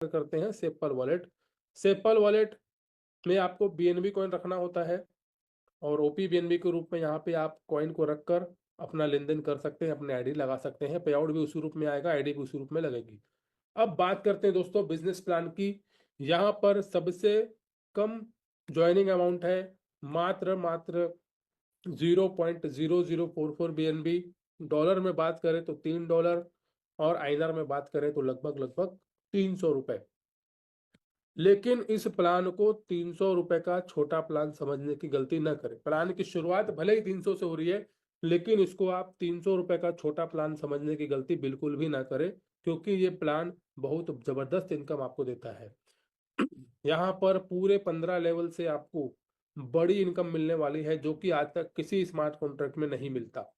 करते हैं sepal wallet. Sepal wallet में आपको बीएनबी कॉइन रखना होता है और ओपी बीएनबी के रूप में यहाँ पे आप कॉइन को रखकर अपना लेन देन कर सकते हैं, अपने आईडी लगा सकते हैं। पे आउट भी उसी रूप में आएगा, आईडी भी उसी रूप में लगेगी। अब बात करते हैं दोस्तों बिजनेस प्लान की। यहाँ पर सबसे कम ज्वाइनिंग अमाउंट है मात्र 0.0044 बीएनबी। डॉलर में बात करें तो $3 और आईएनआर में बात करें तो लगभग 300 रुपए। लेकिन इस प्लान को 300 रुपए का छोटा प्लान समझने की गलती न करें। प्लान की शुरुआत भले ही 300 से हो रही है, लेकिन इसको आप 300 रुपए का छोटा प्लान समझने की गलती बिल्कुल भी ना करें, क्योंकि ये प्लान बहुत जबरदस्त इनकम आपको देता है। यहाँ पर पूरे 15 लेवल से आपको बड़ी इनकम मिलने वाली है, जो कि आज तक किसी स्मार्ट कॉन्ट्रैक्ट में नहीं मिलता।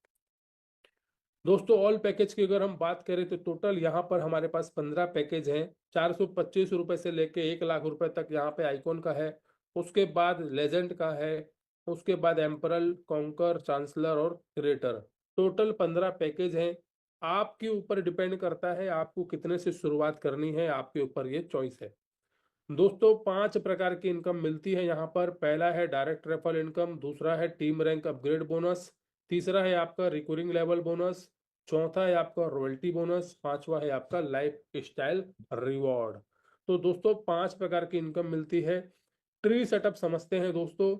दोस्तों ऑल पैकेज की अगर हम बात करें तो टोटल यहाँ पर हमारे पास 15 पैकेज हैं। 425 रुपए से लेके 1 लाख रुपए तक यहाँ पे आइकॉन का है, उसके बाद लेजेंड का है, उसके बाद एम्परल, कॉन्कर, चांसलर और क्रिएटर। टोटल 15 पैकेज हैं। आपके ऊपर डिपेंड करता है आपको कितने से शुरुआत करनी है, आपके ऊपर ये चॉइस है। दोस्तों 5 प्रकार की इनकम मिलती है यहाँ पर। पहला है डायरेक्ट रेफरल इनकम, दूसरा है टीम रैंक अपग्रेड बोनस, तीसरा है आपका रिकरिंग लेवल बोनस, चौथा है आपका रॉयल्टी बोनस, पांचवा है आपका लाइफ स्टाइल रिवॉर्ड। तो दोस्तों 5 प्रकार की इनकम मिलती है। ट्री सेटअप समझते हैं दोस्तों।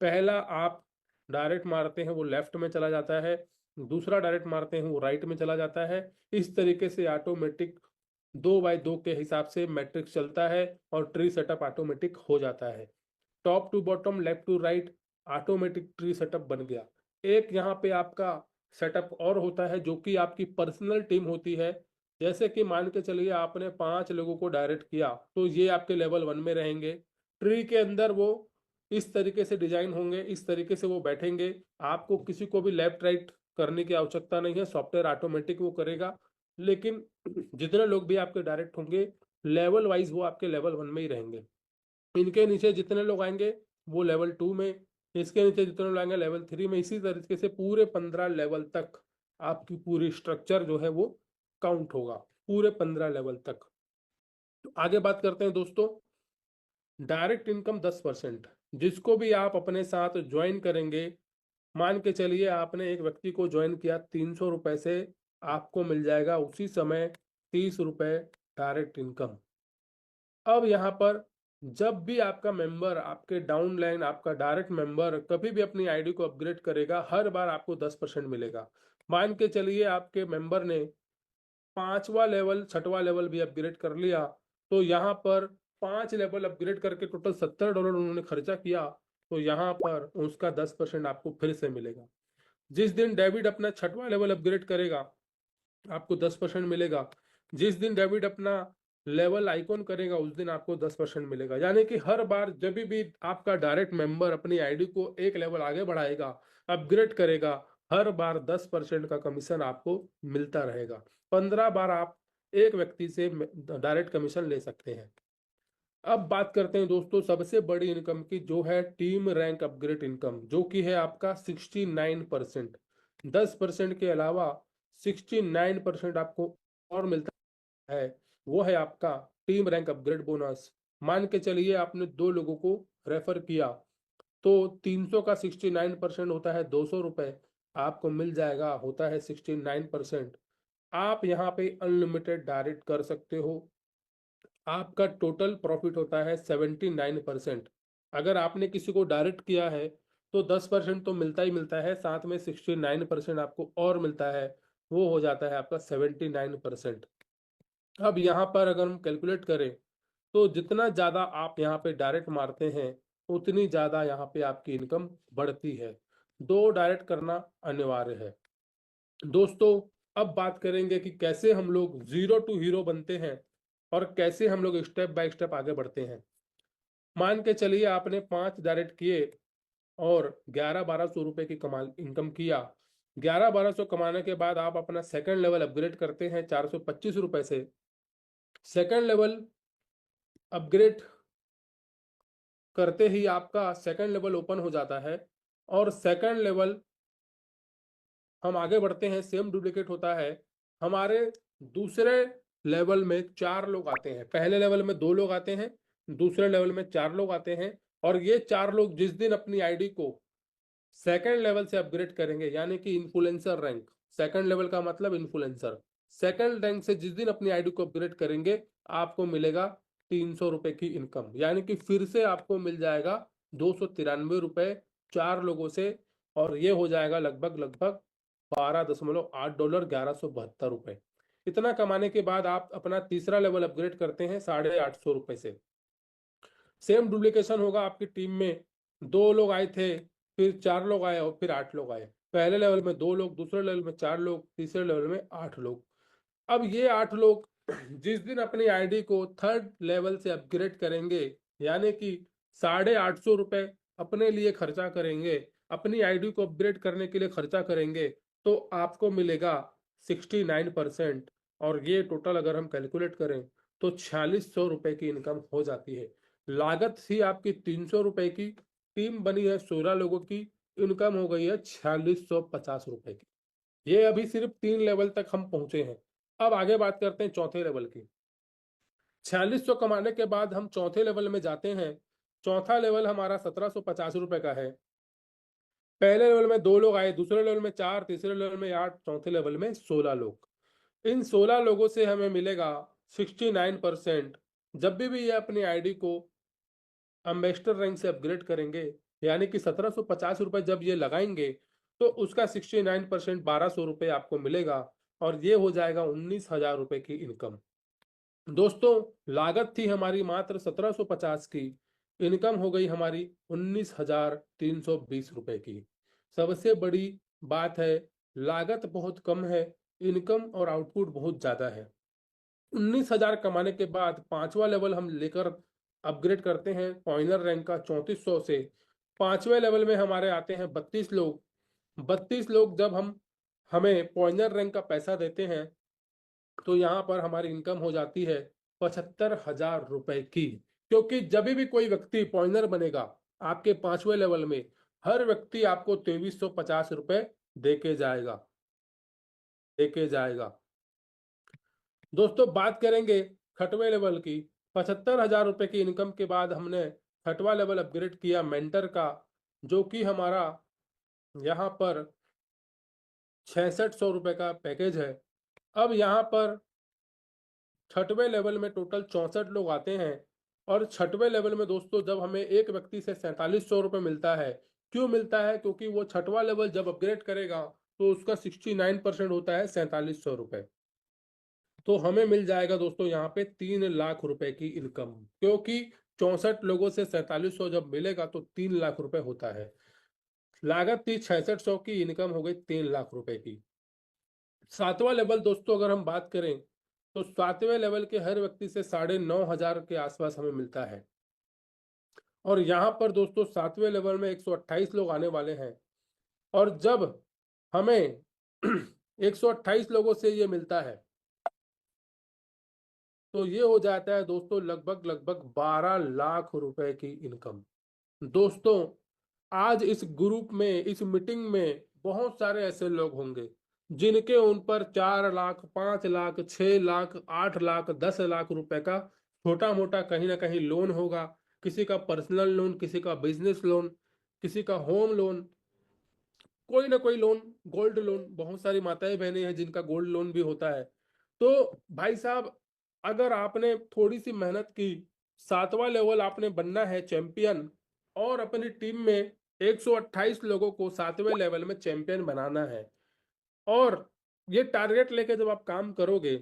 पहला आप डायरेक्ट मारते हैं वो लेफ्ट में चला जाता है, दूसरा डायरेक्ट मारते हैं वो राइट में चला जाता है। इस तरीके से ऑटोमेटिक 2x2 के हिसाब से मैट्रिक्स चलता है और ट्री सेटअप ऑटोमेटिक हो जाता है। Top to bottom, left to right, automatic tree setup बन गया। एक यहाँ पे आपका सेटअप और होता है जो कि आपकी पर्सनल टीम होती है। जैसे कि मान के चलिए आपने 5 लोगों को डायरेक्ट किया, तो ये आपके लेवल 1 में रहेंगे। ट्री के अंदर वो इस तरीके से डिजाइन होंगे, इस तरीके से वो बैठेंगे। आपको किसी को भी लेफ्ट राइट करने की आवश्यकता नहीं है, सॉफ्टवेयर ऑटोमेटिक वो करेगा। लेकिन जितने लोग भी आपके डायरेक्ट होंगे, लेवल वाइज वो आपके लेवल 1 में ही रहेंगे। इनके नीचे जितने लोग आएंगे वो लेवल 2 में, इसके नीचे जितने लोग आएंगे लेवल 3 में। इसी तरीके से पूरे 15 लेवल तक आपकी पूरी स्ट्रक्चर जो है वो काउंट होगा, पूरे 15 लेवल तक। तो आगे बात करते हैं दोस्तों डायरेक्ट इनकम 10%। जिसको भी आप अपने साथ ज्वाइन करेंगे, मान के चलिए आपने एक व्यक्ति को ज्वाइन किया 300 रुपए से, आपको मिल जाएगा उसी समय 30 रुपए डायरेक्ट इनकम। अब यहाँ पर जब भी आपका मेंबर, आपके डाउनलाइन, आपका डायरेक्ट मेंबर कभी भी अपनी आईडी को अपग्रेड करेगा, हर बार आपको 10% मिलेगा। मान के चलिए आपके मेंबर ने 5वां लेवल 6वां लेवल भी अपग्रेड कर लिया, तो यहाँ पर 5 लेवल अपग्रेड करके टोटल $70 उन्होंने खर्चा किया, तो यहाँ पर उसका 10% आपको फिर से मिलेगा। जिस दिन डेविड अपना 6वां लेवल अपग्रेड करेगा, आपको 10% मिलेगा। जिस दिन डेविड अपना लेवल आइकॉन करेगा, उस दिन आपको 10% मिलेगा। यानी कि हर बार जब भी आपका डायरेक्ट मेंबर अपनी आईडी को एक लेवल आगे बढ़ाएगा, अपग्रेड करेगा, हर बार 10% का कमीशन आपको मिलता रहेगा। 15 बार आप एक व्यक्ति से डायरेक्ट कमीशन ले सकते हैं। अब बात करते हैं दोस्तों सबसे बड़ी इनकम की, जो है टीम रैंक अपग्रेड इनकम, जो कि है आपका 69%। 10% के अलावा 69% आपको और मिलता है, वो है आपका टीम रैंक अपग्रेड बोनस। मान के चलिए आपने 2 लोगों को रेफर किया, तो 300 का 69% होता है 200 रुपए, आपको मिल जाएगा, होता है 69%। आप यहाँ पे अनलिमिटेड डायरेक्ट कर सकते हो। आपका टोटल प्रॉफिट होता है 79%। अगर आपने किसी को डायरेक्ट किया है तो 10% तो मिलता ही मिलता है, साथ में 69% आपको और मिलता है, वो हो जाता है आपका 79%। अब यहाँ पर अगर हम कैलकुलेट करें तो जितना ज़्यादा आप यहाँ पे डायरेक्ट मारते हैं, उतनी ज़्यादा यहाँ पे आपकी इनकम बढ़ती है। 2 डायरेक्ट करना अनिवार्य है दोस्तों। अब बात करेंगे कि कैसे हम लोग जीरो टू हीरो बनते हैं और कैसे हम लोग स्टेप बाय स्टेप आगे बढ़ते हैं। मान के चलिए आपने 5 डायरेक्ट किए और 11-1200 रुपए की कमाल इनकम किया। 11-1200 कमाने के बाद आप अपना सेकंड लेवल अपग्रेड करते हैं 425 रुपए से। सेकंड लेवल अपग्रेड करते ही आपका सेकंड लेवल ओपन हो जाता है और सेकंड लेवल हम आगे बढ़ते हैं, सेम डुप्लीकेट होता है। हमारे दूसरे लेवल में 4 लोग आते हैं। पहले लेवल में 2 लोग आते हैं, दूसरे लेवल में 4 लोग आते हैं। और ये 4 लोग जिस दिन अपनी आईडी को सेकंड लेवल से अपग्रेड करेंगे, यानी कि इन्फ्लुएंसर रैंक, सेकंड लेवल का मतलब इन्फ्लुएंसर, सेकंड रैंक से जिस दिन अपनी आईडी को अपग्रेड करेंगे, आपको मिलेगा 300 रुपए की इनकम, यानी कि फिर से आपको मिल जाएगा 293 रुपए 4 लोगों से। और ये हो जाएगा लगभग लगभग $12.8, 1172 रुपए। इतना कमाने के बाद आप अपना तीसरा लेवल अपग्रेड करते हैं 850 रुपए से। सेम डुप्लीकेशन होगा आपकी टीम में, 2 लोग आए थे, फिर 4 लोग आए और फिर 8 लोग आए। पहले लेवल में 2 लोग, दूसरे लेवल में 4 लोग, तीसरे लेवल में 8 लोग। अब ये 8 लोग जिस दिन अपनी आईडी को थर्ड लेवल से अपग्रेड करेंगे, यानी कि 850 रुपए अपने लिए खर्चा करेंगे, अपनी आईडी को अपग्रेड करने के लिए खर्चा करेंगे, तो आपको मिलेगा 69%। और ये टोटल अगर हम कैलकुलेट करें तो 4600 रुपए की इनकम हो जाती है। लागत थी आपकी 300 रुपए की, टीम बनी है 16 लोगों की, इनकम हो गई है 4650 रुपए की। ये अभी सिर्फ 3 लेवल तक हम पहुंचे हैं। अब आगे बात करते हैं चौथे लेवल की। 4600 कमाने के बाद हम चौथे लेवल में जाते हैं। चौथा लेवल हमारा 1750 रुपए का है। पहले लेवल में 2 लोग आए, दूसरे लेवल में 4, तीसरे लेवल में 8, चौथे लेवल में 16 लोग। इन 16 लोगों से हमें मिलेगा 69%। जब भी ये अपनी आईडी को एम्बेसडर रैंक से अपग्रेड करेंगे, यानी कि 1750 रुपए जब ये लगाएंगे, तो उसका 69% 1200 रुपए आपको मिलेगा। और ये हो जाएगा 19,000 रुपए की इनकम। दोस्तों, लागत थी हमारी मात्र 1750 की, इनकम हो गई हमारी 19,320 रुपए की। सबसे बड़ी बात है, लागत बहुत कम है, इनकम और आउटपुट बहुत ज्यादा है। 19,000 कमाने के बाद पांचवा लेवल हम लेकर अपग्रेड करते हैं पॉइनर रैंक का 3400 से। पांचवें लेवल में हमारे आते हैं 32 लोग। 32 लोग जब हम हमें पॉइनर रैंक का पैसा देते हैं, तो यहाँ पर हमारी इनकम हो जाती है 75,000 रुपए की। क्योंकि जब भी कोई व्यक्ति पॉइनर बनेगा आपके पांचवें लेवल में, हर व्यक्ति आपको 2350 रुपए दे के जाएगा, दे के जाएगा। दोस्तों, बात करेंगे छठवें लेवल की। 75,000 रुपए की इनकम के बाद हमने छठवां लेवल अपग्रेड किया मेंटर का, जो कि हमारा यहाँ पर 6600 रुपए का पैकेज है। अब यहाँ पर छठवें लेवल में टोटल 64 लोग आते हैं। और छठवें लेवल में दोस्तों, जब हमें एक व्यक्ति से 4700 रुपये मिलता है, क्यों मिलता है? क्योंकि वो छठवां लेवल जब अपग्रेड करेगा तो उसका 69% होता है 4700 रुपये। तो हमें मिल जाएगा दोस्तों यहाँ पे 3 लाख रुपए की इनकम, क्योंकि 64 लोगों से 4700 जब मिलेगा तो 3 लाख रुपए होता है। लागत थी 6600 की, इनकम हो गई 3 लाख रुपए की। सातवां लेवल दोस्तों अगर हम बात करें, तो सातवें लेवल के हर व्यक्ति से 9,500 के आसपास हमें मिलता है। और यहाँ पर दोस्तों सातवें लेवल में 128 लोग आने वाले हैं। और जब हमें 128 लोगों से ये मिलता है, तो ये हो जाता है दोस्तों लगभग लगभग 12 लाख रुपए की इनकम। दोस्तों, आज इस ग्रुप में, इस मीटिंग में बहुत सारे ऐसे लोग होंगे जिनके उन पर 4 लाख, 5 लाख, 6 लाख, 8 लाख, 10 लाख रुपए का छोटा मोटा कहीं ना कहीं लोन होगा। किसी का पर्सनल लोन, किसी का बिजनेस लोन, किसी का होम लोन, कोई ना कोई लोन, गोल्ड लोन। बहुत सारी माताएं बहनें हैं जिनका गोल्ड लोन भी होता है। तो भाई साहब, अगर आपने थोड़ी सी मेहनत की, सातवां लेवल आपने बनना है चैंपियन, और अपनी टीम में 128 लोगों को सातवें लेवल में चैंपियन बनाना है, और ये टारगेट लेके जब आप काम करोगे,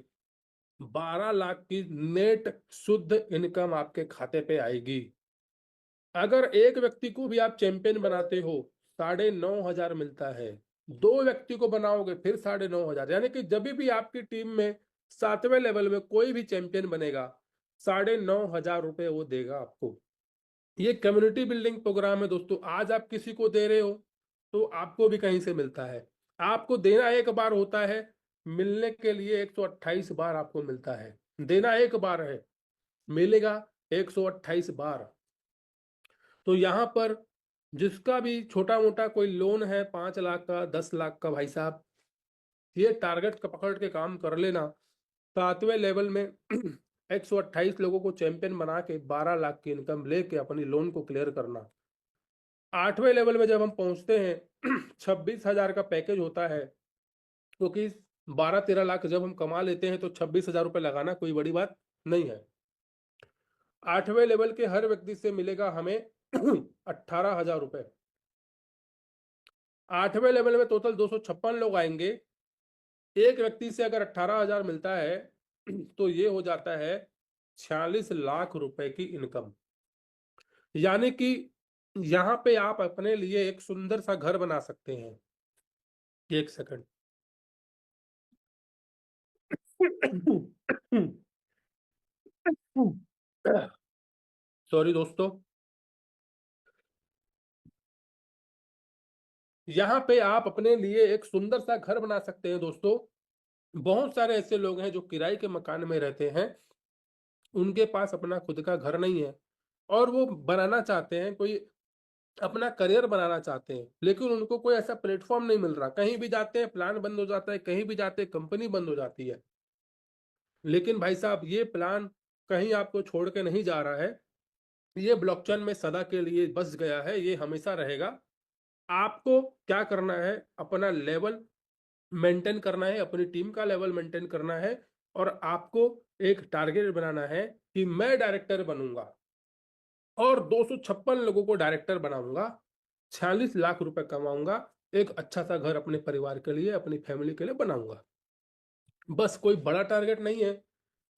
12 लाख की नेट शुद्ध इनकम आपके खाते पे आएगी। अगर एक व्यक्ति को भी आप चैंपियन बनाते हो, 9,500 मिलता है। 2 व्यक्ति को बनाओगे फिर 9,500, यानी कि जब भी आपकी टीम में सातवें लेवल में कोई भी चैंपियन बनेगा, 9,500 रुपए वो देगा आपको। ये कम्युनिटी बिल्डिंग प्रोग्राम है दोस्तों। आज आप किसी को दे रहे हो तो आपको भी कहीं से मिलता है। आपको देना एक बार होता है, मिलने के लिए 128 बार आपको मिलता है। देना एक बार है, मिलेगा 128 बार। तो यहाँ पर जिसका भी छोटा मोटा कोई लोन है 5 लाख का, 10 लाख का, भाई साहब, ये टारगेट का पकड़ के काम कर लेना, 7वें लेवल में 128 लोगों को चैंपियन बना के 12 लाख की इनकम लेके अपनी लोन को क्लियर करना। 8वें लेवल में जब हम पहुंचते हैं 26,000 का पैकेज होता है, क्योंकि 12-13 लाख जब हम कमा लेते हैं तो 26,000 रुपये लगाना कोई बड़ी बात नहीं है। 8वें लेवल के हर व्यक्ति से मिलेगा हमें 18,000 रुपये। 8वें लेवल में टोटल 256 लोग आएंगे। एक व्यक्ति से अगर 18,000 मिलता है तो ये हो जाता है 46 लाख रुपए की इनकम। यानी कि यहां पे आप अपने लिए एक सुंदर सा घर बना सकते हैं। एक सेकंड। सॉरी दोस्तों। यहाँ पे आप अपने लिए एक सुंदर सा घर बना सकते हैं दोस्तों। बहुत सारे ऐसे लोग हैं जो किराए के मकान में रहते हैं, उनके पास अपना खुद का घर नहीं है और वो बनाना चाहते हैं, कोई अपना करियर बनाना चाहते हैं, लेकिन उनको कोई ऐसा प्लेटफॉर्म नहीं मिल रहा। कहीं भी जाते हैं प्लान बंद हो जाता है, कहीं भी जाते हैं कंपनी बंद हो जाती है। लेकिन भाई साहब ये प्लान कहीं आपको छोड़ के नहीं जा रहा है। ये ब्लॉकचेन में सदा के लिए बस गया है, ये हमेशा रहेगा। आपको क्या करना है, अपना लेवल मेंटेन करना है, अपनी टीम का लेवल मेंटेन करना है और आपको एक टारगेट बनाना है कि मैं डायरेक्टर बनूंगा और 256 लोगों को डायरेक्टर बनाऊंगा, 46 लाख रुपए कमाऊंगा, एक अच्छा सा घर अपने परिवार के लिए, अपनी फैमिली के लिए बनाऊंगा। बस कोई बड़ा टारगेट नहीं है।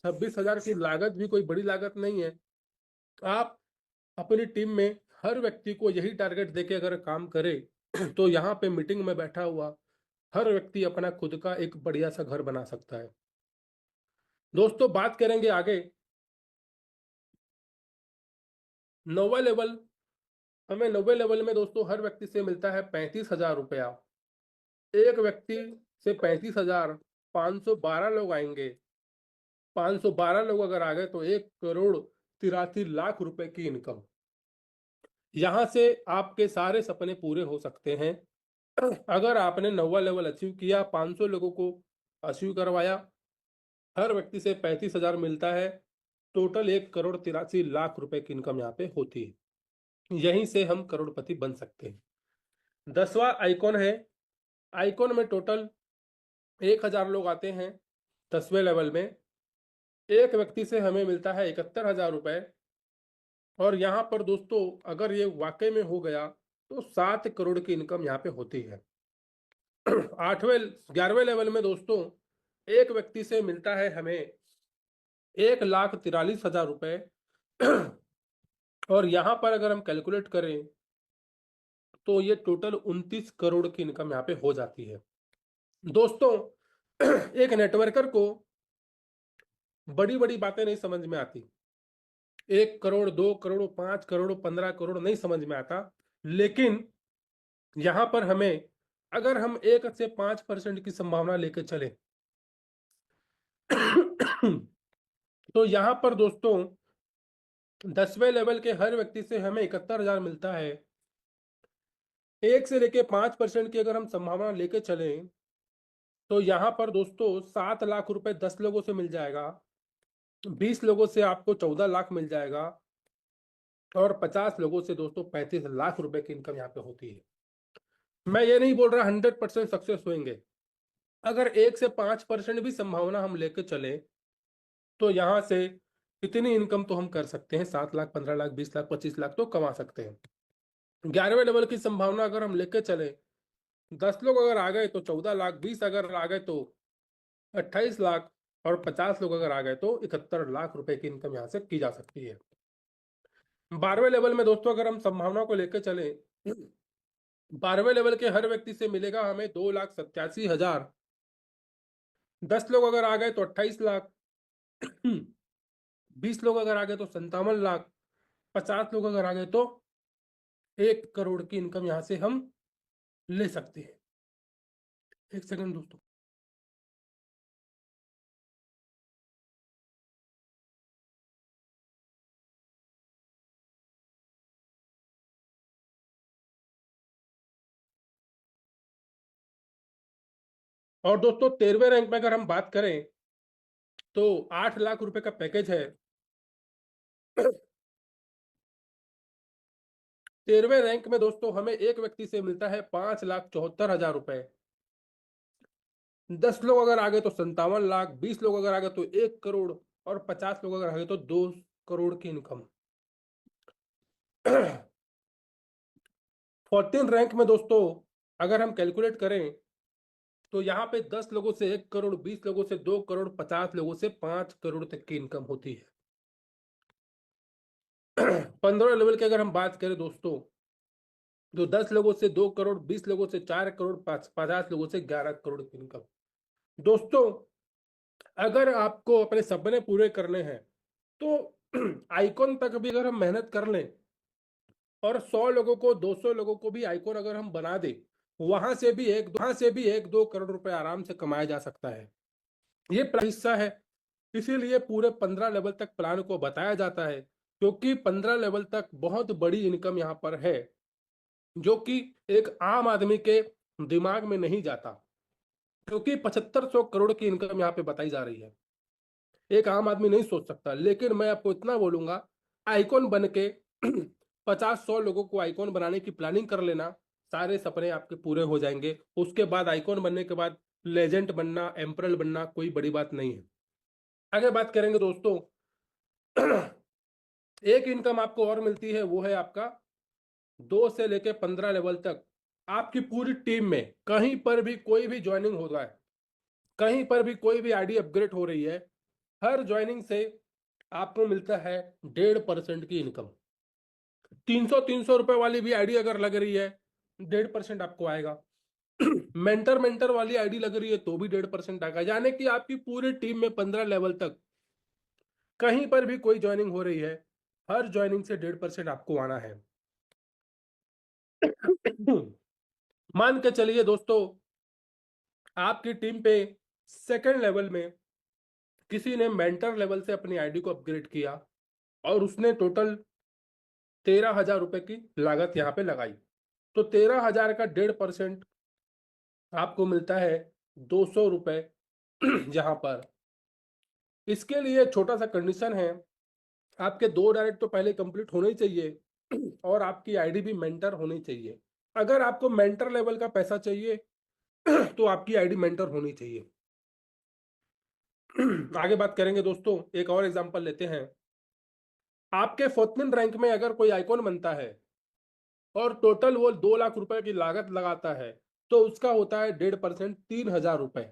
26,000 की लागत भी कोई बड़ी लागत नहीं है। आप अपनी टीम में हर व्यक्ति को यही टारगेट देके अगर काम करे तो यहाँ पे मीटिंग में बैठा हुआ हर व्यक्ति अपना खुद का एक बढ़िया सा घर बना सकता है। दोस्तों बात करेंगे आगे। 9वां लेवल। हमें 9वें लेवल में दोस्तों हर व्यक्ति से मिलता है 35,000 रुपया। एक व्यक्ति से 35,000, 512 लोग आएंगे। 512 लोग अगर आ गए तो 1,83,00,000 रुपए की इनकम। यहां से आपके सारे सपने पूरे हो सकते हैं। अगर आपने 9वां लेवल अचीव किया, 500 लोगों को अचीव करवाया, हर व्यक्ति से 35,000 मिलता है, टोटल 1,83,00,000 रुपए की इनकम यहाँ पे होती है। यहीं से हम करोड़पति बन सकते हैं। 10वां आइकॉन है। आइकॉन में टोटल 1,000 लोग आते हैं। 10वें लेवल में एक व्यक्ति से हमें मिलता है 71,000 रुपए। और यहाँ पर दोस्तों अगर ये वाकई में हो गया तो 7 करोड़ की इनकम यहाँ पे होती है। 11वें लेवल में दोस्तों एक व्यक्ति से मिलता है हमें 1,43,000 रुपए। और यहाँ पर अगर हम कैलकुलेट करें तो ये टोटल 29 करोड़ की इनकम यहाँ पे हो जाती है। दोस्तों एक नेटवर्कर को बड़ी बड़ी बातें नहीं समझ में आती। 1 करोड़, 2 करोड़, 5 करोड़, 15 करोड़ नहीं समझ में आता। लेकिन यहां पर हमें अगर हम 1 से 5% की संभावना लेकर चले तो यहां पर दोस्तों 10वें लेवल के हर व्यक्ति से हमें 71,000 मिलता है। 1 से लेके 5% की अगर हम संभावना लेके चले तो यहां पर दोस्तों 7 लाख रुपए 10 लोगों से मिल जाएगा, 20 लोगों से आपको 14 लाख मिल जाएगा और 50 लोगों से दोस्तों 35 लाख रुपए की इनकम यहाँ पे होती है। मैं ये नहीं बोल रहा 100% सक्सेस होंगे। अगर 1 से 5% भी संभावना हम लेके चले तो यहाँ से इतनी इनकम तो हम कर सकते हैं, 7 लाख, 15 लाख, 20 लाख, 25 लाख तो कमा सकते हैं। 11वें लेवल की संभावना अगर हम लेके चले, 10 लोग अगर आ गए तो 14 लाख, 20 अगर आ गए तो 28 लाख और 50 लोग अगर आ गए तो 71 लाख रुपए की इनकम यहाँ से की जा सकती है। 12वें लेवल में दोस्तों अगर हम संभावना को लेकर चले, 12वें लेवल के हर व्यक्ति से मिलेगा हमें 2,87,000। 10 लोग अगर आ गए तो 28 लाख। 20 लोग अगर आ गए तो 57 लाख। 50 लोग अगर आ गए तो 1 करोड़ की इनकम यहां से हम ले सकते हैं। एक सेकंड दोस्तों। और दोस्तों 13वें रैंक में अगर हम बात करें तो 8 लाख रुपए का पैकेज है। 13वें रैंक में दोस्तों हमें एक व्यक्ति से मिलता है 5,74,000 रुपए। 10 लोग अगर आगे तो 57 लाख, 20 लोग अगर आगे तो 1 करोड़, और 50 लोग अगर आगे तो 2 करोड़ की इनकम। 14 रैंक में दोस्तों अगर हम कैलकुलेट करें तो यहाँ पे 10 लोगों से 1 करोड़, 20 लोगों से 2 करोड़, 50 लोगों से 5 करोड़ तक की इनकम होती है। 15 लेवल की अगर हम बात करें दोस्तों तो 10 लोगों से 2 करोड़, 20 लोगों से 4 करोड़, 50 लोगों से 11 करोड़ की इनकम। दोस्तों अगर आपको अपने सपने पूरे करने हैं तो आइकॉन तक भी अगर हम मेहनत कर लें और 100 लोगों को, 200 लोगों को भी आइकॉन अगर हम बना दे, वहां से भी 1-2 करोड़ रुपए आराम से कमाया जा सकता है। ये हिस्सा है, इसीलिए पूरे 15 लेवल तक प्लान को बताया जाता है, क्योंकि 15 लेवल तक बहुत बड़ी इनकम यहाँ पर है जो कि एक आम आदमी के दिमाग में नहीं जाता, क्योंकि 7500 करोड़ की इनकम यहाँ पे बताई जा रही है। एक आम आदमी नहीं सोच सकता, लेकिन मैं आपको इतना बोलूंगा, आइकॉन बन के 50-100 लोगों को आइकॉन बनाने की प्लानिंग कर लेना, सारे सपने आपके पूरे हो जाएंगे। उसके बाद आइकॉन बनने के बाद लेजेंड बनना, एम्परल बनना कोई बड़ी बात नहीं है। आगे बात करेंगे दोस्तों, एक इनकम आपको और मिलती है, वो है आपका 2 से लेकर 15 लेवल तक आपकी पूरी टीम में कहीं पर भी कोई भी ज्वाइनिंग हो रहा है, कहीं पर भी कोई भी आईडी अपग्रेड हो रही है, हर ज्वाइनिंग से आपको मिलता है 1.5% की इनकम। 300 रुपए वाली भी आईडी अगर लग रही है 1.5% आपको आएगा। मेंटर मेंटर वाली आईडी लग रही है तो भी 1.5% आएगा, यानी कि आपकी पूरी टीम में 15 लेवल तक कहीं पर भी कोई ज्वाइनिंग हो रही है, हर ज्वाइनिंग से 1.5% आपको आना है। मान के चलिए दोस्तों आपकी टीम पे सेकंड लेवल में किसी ने मेंटर लेवल से अपनी आईडी को अपग्रेड किया और उसने टोटल 13,000 रुपए की लागत यहाँ पे लगाई, तो 13,000 का 1.5% आपको मिलता है 200 रुपए। यहाँ पर इसके लिए छोटा सा कंडीशन है, आपके 2 डायरेक्ट तो पहले कंप्लीट होने ही चाहिए और आपकी आईडी भी मेंटर होनी चाहिए। अगर आपको मेंटर लेवल का पैसा चाहिए तो आपकी आईडी मेंटर होनी चाहिए। आगे बात करेंगे दोस्तों, एक और एग्जांपल लेते हैं। आपके 14 रैंक में अगर कोई आइकॉन बनता है और टोटल वो 2 लाख रुपए की लागत लगाता है, तो उसका होता है 1.5%, 3,000 रुपए।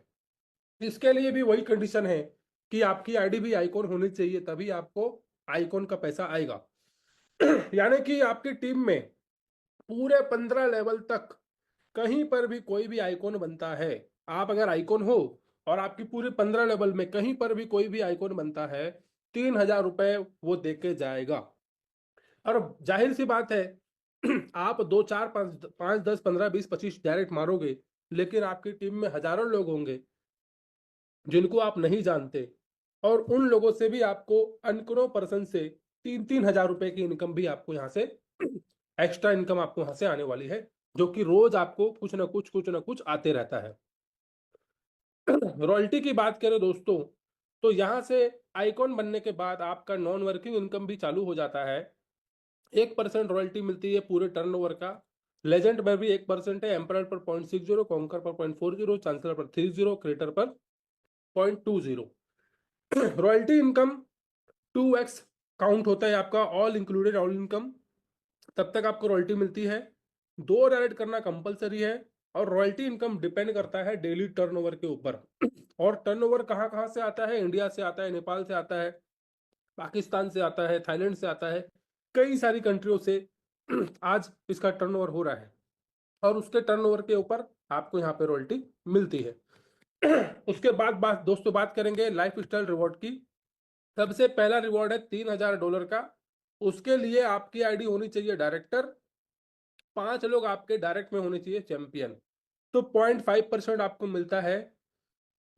इसके लिए भी वही कंडीशन है कि आपकी आईडी भी आइकॉन होनी चाहिए, तभी आपको आइकॉन का पैसा आएगा। यानी कि आपकी टीम में पूरे 15 लेवल तक कहीं पर भी कोई भी आइकॉन बनता है, आप अगर आइकॉन हो और आपकी पूरी 15 लेवल में कहीं पर भी कोई भी आइकॉन बनता है, 3,000 रुपए वो देके जाएगा। और जाहिर सी बात है, आप 2 4 5 5 10 15 20 25 डायरेक्ट मारोगे, लेकिन आपकी टीम में हजारों लोग होंगे जिनको आप नहीं जानते, और उन लोगों से भी आपको अनगिनत पर्सन से 3-3 हजार रुपए की इनकम भी आपको यहाँ से एक्स्ट्रा इनकम आपको यहाँ से आने वाली है, जो कि रोज आपको कुछ ना कुछ आते रहता है। रॉयल्टी की बात करें दोस्तों तो यहाँ से आइकॉन बनने के बाद आपका नॉन वर्किंग इनकम भी चालू हो जाता है। 1% रॉयल्टी मिलती है पूरे टर्नओवर का। लेजेंड में भी 1% है, एम्परर पर 0.60, कॉन्कर पर 0.40, चांसलर पर 30, क्रिएटर पर 0.20। रॉयल्टी इनकम 2x काउंट होता है आपका ऑल इंक्लूडेड ऑल इनकम, तब तक आपको रॉयल्टी मिलती है। 2 डायरेक्ट करना कंपलसरी है, और रॉयल्टी इनकम डिपेंड करता है डेली टर्नओवर के ऊपर। और टर्नओवर कहाँ कहाँ से आता है, इंडिया से आता है, नेपाल से आता है, पाकिस्तान से आता है, थाईलैंड से आता है, कई सारी कंट्रियों से आज इसका टर्नओवर हो रहा है, और उसके टर्नओवर के ऊपर आपको यहाँ पे रॉयल्टी मिलती है। उसके बाद दोस्तों बात करेंगे लाइफ स्टाइल रिवॉर्ड की। सबसे पहला रिवॉर्ड है $3,000 का। उसके लिए आपकी आईडी होनी चाहिए डायरेक्टर, 5 लोग आपके डायरेक्ट में होने चाहिए चैंपियन। तो 0.5% आपको मिलता है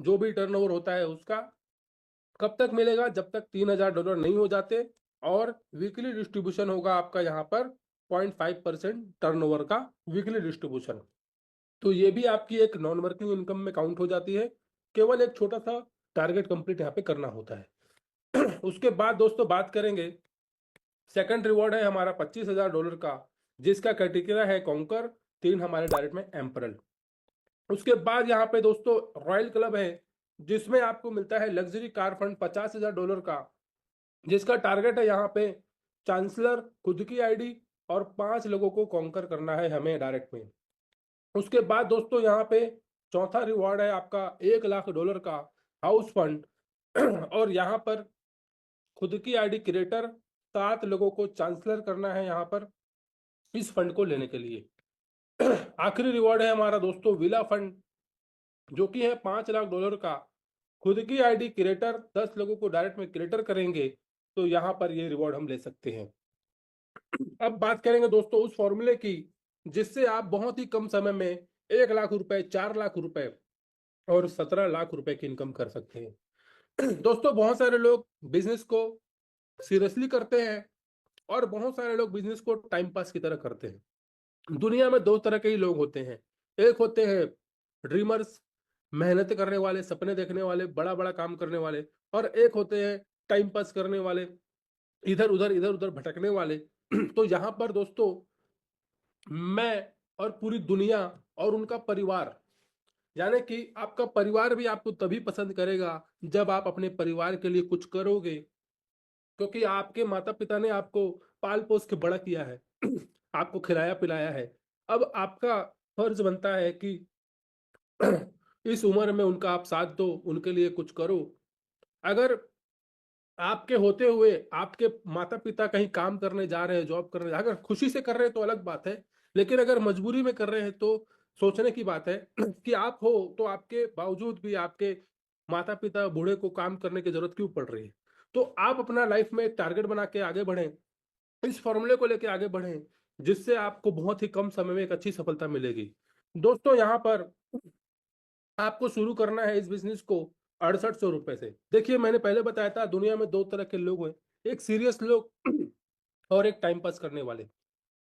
जो भी टर्नओवर होता है उसका। कब तक मिलेगा, जब तक $3,000 नहीं हो जाते, और वीकली डिस्ट्रीब्यूशन होगा आपका यहाँ पर 0.5% टर्नओवर का वीकली डिस्ट्रीब्यूशन। तो ये भी आपकी एक नॉन वर्किंग इनकम में काउंट हो जाती है। केवल एक छोटा सा टारगेट कंप्लीट यहाँ पे करना होता है। उसके बाद दोस्तों बात करेंगे, सेकंड रिवॉर्ड है हमारा $25,000 का, जिसका कैटेगरी है कॉन्कर, 3 हमारे डायरेक्ट में एम्परल। उसके बाद यहाँ पे दोस्तों रॉयल क्लब है, जिसमें आपको मिलता है लग्जरी कार फंड $50,000 का, जिसका टारगेट है यहाँ पे चांसलर, खुद की आईडी और 5 लोगों को कॉन्कर करना है हमें डायरेक्ट में। उसके बाद दोस्तों यहाँ पे चौथा रिवॉर्ड है आपका $1,00,000 का हाउस फंड, और यहाँ पर खुद की आईडी क्रिएटर 7 लोगों को चांसलर करना है यहाँ पर इस फंड को लेने के लिए। आखिरी रिवॉर्ड है हमारा दोस्तों विला फंड, जो कि है $5,00,000 का। खुद की आईडी क्रिएटर 10 लोगों को डायरेक्ट में क्रिएटर करेंगे तो यहाँ पर ये रिवॉर्ड हम ले सकते हैं। अब बात करेंगे दोस्तों उस फॉर्मूले की जिससे आप बहुत ही कम समय में 1,00,000 रुपए, 4,00,000 रुपए और 17,00,000 रुपए की इनकम कर सकते हैं। दोस्तों बहुत सारे लोग बिजनेस को सीरियसली करते हैं और बहुत सारे लोग बिजनेस को टाइम पास की तरह करते हैं। दुनिया में 2 तरह के ही लोग होते हैं, एक होते हैं ड्रीमर्स, मेहनत करने वाले, सपने देखने वाले, बड़ा बड़ा काम करने वाले, और एक होते हैं टाइम पास करने वाले, इधर उधर भटकने वाले। तो यहाँ पर दोस्तों मैं और पूरी दुनिया और उनका परिवार, यानी कि आपका परिवार भी आपको तभी पसंद करेगा जब आप अपने परिवार के लिए कुछ करोगे, क्योंकि आपके माता पिता ने आपको पाल पोस के बड़ा किया है, आपको खिलाया पिलाया है। अब आपका फर्ज बनता है कि इस उम्र में उनका आप साथ दो, उनके लिए कुछ करो। अगर आपके होते हुए आपके माता पिता कहीं काम करने जा रहे हैं, जॉब करने, अगर खुशी से कर रहे हैं तो अलग बात है, लेकिन अगर मजबूरी में कर रहे हैं तो सोचने की बात है कि आप हो तो आपके बावजूद भी आपके माता पिता बूढ़े को काम करने की जरूरत क्यों पड़ रही है। तो आप अपना लाइफ में एक टारगेट बना के आगे बढ़ें, इस फॉर्मूले को लेके आगे बढ़ें, जिससे आपको बहुत ही कम समय में एक अच्छी सफलता मिलेगी। दोस्तों यहाँ पर आपको शुरू करना है इस बिजनेस को 6800 रुपए से। देखिए मैंने पहले बताया था दुनिया में 2 तरह के लोग हैं, एक सीरियस लोग और एक टाइम पास करने वाले।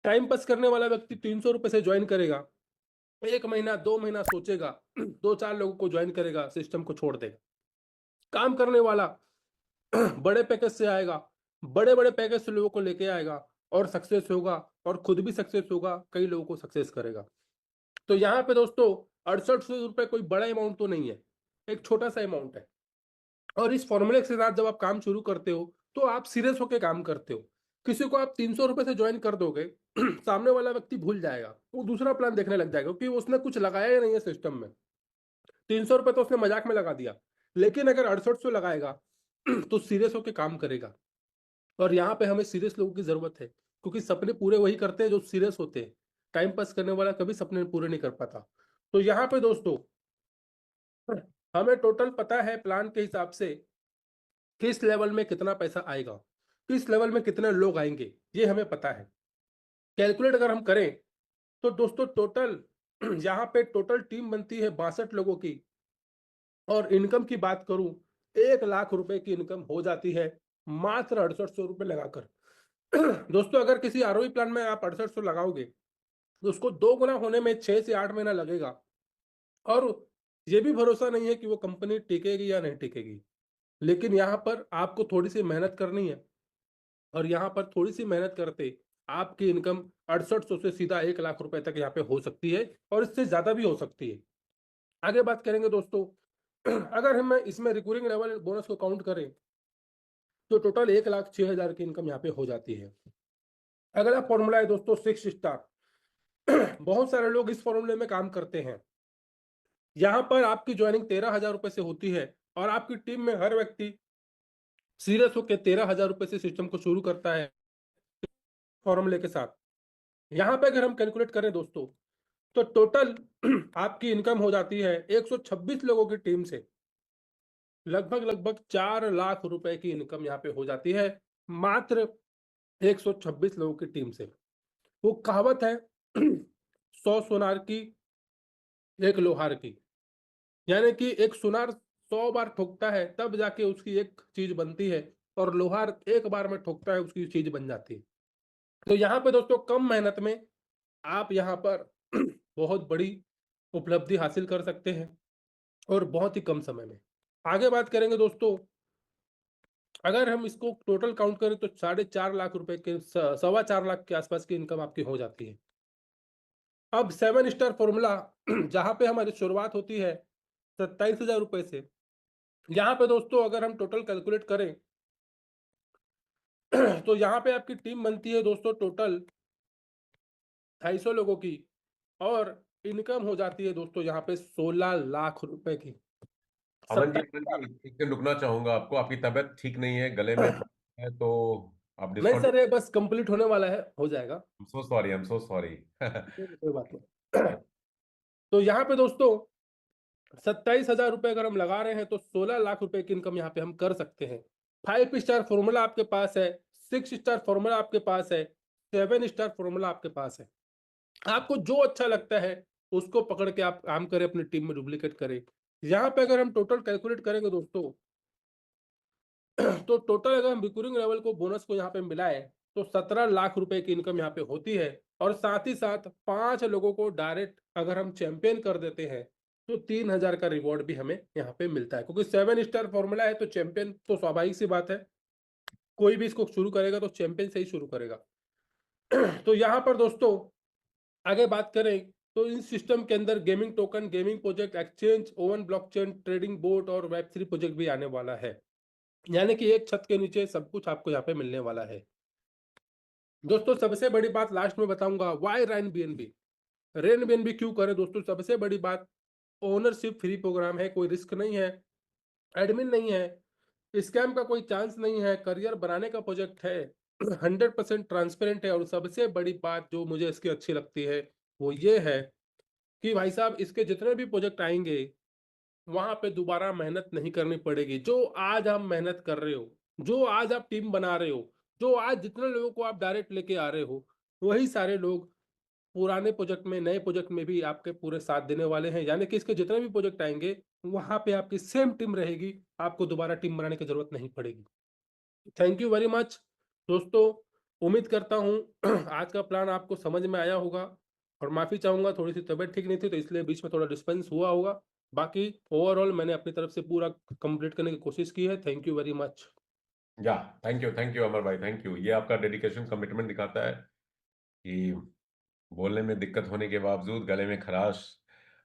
टाइम पास करने वाला व्यक्ति 300 रुपए से ज्वाइन करेगा, 1 महीना 2 महीना सोचेगा, 2-4 लोगों को ज्वाइन करेगा, सिस्टम को छोड़ देगा। काम करने वाला बड़े पैकेज से आएगा, बड़े बड़े पैकेज से लोगों को लेके आएगा और सक्सेस होगा, और खुद भी सक्सेस होगा, कई लोगों को सक्सेस करेगा। तो यहाँ पे दोस्तों 6800 रुपए कोई बड़ा अमाउंट तो नहीं है, एक छोटा सा अमाउंट है। और इस फॉर्मूले के साथ जब आप काम शुरू करते हो तो आप सीरियस होकर काम करते हो। किसी को आप 300 रुपए से ज्वाइन कर दोगे, सामने वाला व्यक्ति भूल जाएगा, वो दूसरा प्लान देखने लग जाएगा, क्योंकि उसने कुछ लगाया ही नहीं है सिस्टम में। 300 रुपए तो उसने मजाक में लगा दिया, लेकिन अगर 6800 लगाएगा तो सीरियस होकर काम करेगा। और यहाँ पे हमें सीरियस लोगों की जरूरत है, क्योंकि सपने पूरे वही करते हैं जो सीरियस होते हैं। टाइम पास करने वाला कभी सपने पूरे नहीं कर पाता। तो यहाँ पे दोस्तों हमें टोटल पता है प्लान के हिसाब से किस लेवल में कितना पैसा आएगा, किस लेवल में कितने लोग आएंगे, ये हमें पता है। कैलकुलेट अगर हम करें तो दोस्तों टोटल यहाँ पे टोटल टीम बनती है 62 लोगों की, और इनकम की बात करूं 1,00,000 रुपए की इनकम हो जाती है मात्र 6800 रुपए लगाकर। दोस्तों अगर किसी आरओई प्लान में आप 6800 लगाओगे तो उसको 2 गुना होने में 6 से 8 महीना लगेगा, और ये भी भरोसा नहीं है कि वो कंपनी टिकेगी या नहीं टिकेगी। लेकिन यहाँ पर आपको थोड़ी सी मेहनत करनी है, और यहाँ पर थोड़ी सी मेहनत करते आपकी इनकम 6800 से सीधा 1,00,000 रुपए तक यहाँ पे हो सकती है, और इससे ज्यादा भी हो सकती है। आगे बात करेंगे दोस्तों, अगर हम इसमें रिकरिंग लेवल बोनस को काउंट करें तो टोटल 1,06,000 की इनकम यहाँ पे हो जाती है। अगला फॉर्मूला है दोस्तों 6 स्टार। बहुत सारे लोग इस फॉर्मूले में काम करते हैं। यहाँ पर आपकी ज्वाइनिंग 13,000 रुपए से होती है, और आपकी टीम में हर व्यक्ति सीरियस होकर 13,000 रुपए से सिस्टम को शुरू करता है फॉर्मूले के साथ। यहाँ पे अगर हम कैलकुलेट करें दोस्तों तो टोटल आपकी इनकम हो जाती है 126 लोगों की टीम से लगभग लगभग 4,00,000 रुपए की इनकम यहाँ पे हो जाती है मात्र 126 लोगों की टीम से। वो कहावत है 100 सोनार की 1 लोहार की, यानी कि एक सुनार 100 बार ठोकता है तब जाके उसकी एक चीज बनती है, और लोहार एक बार में ठोकता है उसकी चीज बन जाती है। तो यहाँ पे दोस्तों कम मेहनत में आप यहाँ पर बहुत बड़ी उपलब्धि हासिल कर सकते हैं, और बहुत ही कम समय में। आगे बात करेंगे दोस्तों, अगर हम इसको टोटल काउंट करें तो 4.5 लाख रुपए के 4.25 लाख के आसपास की इनकम आपकी हो जाती है। अब 7 स्टार फॉर्मूला जहां पे हमारी शुरुआत होती है 27,000 रुपए से, यहाँ पे दोस्तों अगर हम टोटल कैलकुलेट करें तो यहाँ पे आपकी टीम बनती है दोस्तों टोटल 250 लोगों की, और इनकम हो जाती है दोस्तों यहाँ पे 16 लाख रुपए की। अमन 27 जी, लाख एक दिन रुकना चाहूंगा आपको। आपकी तबीयत ठीक नहीं है, गले में है, तो आप नहीं डिस्काउंट। सर, ये बस कंप्लीट होने वाला है, हो जाएगा। I am so sorry, I am so sorry. कोई बात नहीं। तो यहाँ पे दोस्तों 27,000 रुपए अगर हम लगा रहे हैं तो 16 लाख रुपए की इनकम यहाँ पे हम कर सकते हैं। 5 स्टार फॉर्मूला आपके पास है, 6 स्टार फॉर्मूला आपके पास है, 7 स्टार फॉर्मूला आपके पास है। आपको जो अच्छा लगता है उसको पकड़ के आप काम करें, अपनी टीम में डुप्लीकेट करें। यहाँ पे अगर हम टोटल कैलकुलेट करेंगे दोस्तों तो टोटल अगर हम रिकरिंग लेवल को बोनस को यहाँ पे मिलाएं तो 17 लाख रुपए की इनकम यहाँ पे होती है। और साथ ही साथ 5 लोगों को डायरेक्ट अगर हम चैंपियन कर देते हैं तो 3,000 का रिवॉर्ड भी हमें यहाँ पे मिलता है, क्योंकि 7 स्टार फॉर्मूला है तो चैंपियन तो स्वाभाविक सी बात है, कोई भी इसको शुरू करेगा तो चैंपियन से ही शुरू करेगा। तो यहाँ पर दोस्तों आगे बात करें तो इन सिस्टम के अंदर gaming token, gaming project, exchange, oven blockchain, trading board और वेब3 प्रोजेक्ट भी आने वाला है। यानी कि एक छत के नीचे सब कुछ आपको यहाँ पे मिलने वाला है। दोस्तों सबसे बड़ी बात लास्ट में बताऊंगा, वाई रैन बीएनबी। रेन बीएनबी क्यों करें दोस्तों? सबसे बड़ी बात, ओनरशिप फ्री प्रोग्राम है, कोई रिस्क नहीं है, एडमिन नहीं है, स्कैम का कोई चांस नहीं है, करियर बनाने का प्रोजेक्ट है, 100% ट्रांसपेरेंट है। और सबसे बड़ी बात जो मुझे इसकी अच्छी लगती है वो ये है कि भाई साहब इसके जितने भी प्रोजेक्ट आएंगे वहां पे दोबारा मेहनत नहीं करनी पड़ेगी। जो आज आप मेहनत कर रहे हो, जो आज आप टीम बना रहे हो, जो आज जितने लोगों को आप डायरेक्ट लेके आ रहे हो, वही सारे लोग पुराने प्रोजेक्ट में, नए प्रोजेक्ट में भी आपके पूरे साथ देने वाले हैं। यानी कि इसके जितने भी प्रोजेक्ट आएंगे वहां पे आपकी सेम टीम रहेगी, आपको दोबारा टीम बनाने की जरूरत नहीं पड़ेगी। थैंक यू वेरी मच दोस्तों। उम्मीद करता हूँ आज का प्लान आपको समझ में आया होगा, और माफी चाहूंगा थोड़ी सी तबीयत ठीक नहीं थी तो इसलिए बीच में थोड़ा डिस्टर्बेंस हुआ होगा। बाकी ओवरऑल मैंने अपनी तरफ से पूरा कंप्लीट करने की कोशिश की है। Thank you very much. या, थैंक यू अमर भाई, थैंक यू। ये आपका डेडिकेशन, कमिटमेंट दिखाता है कि बोलने में दिक्कत होने के बावजूद, गले में खराश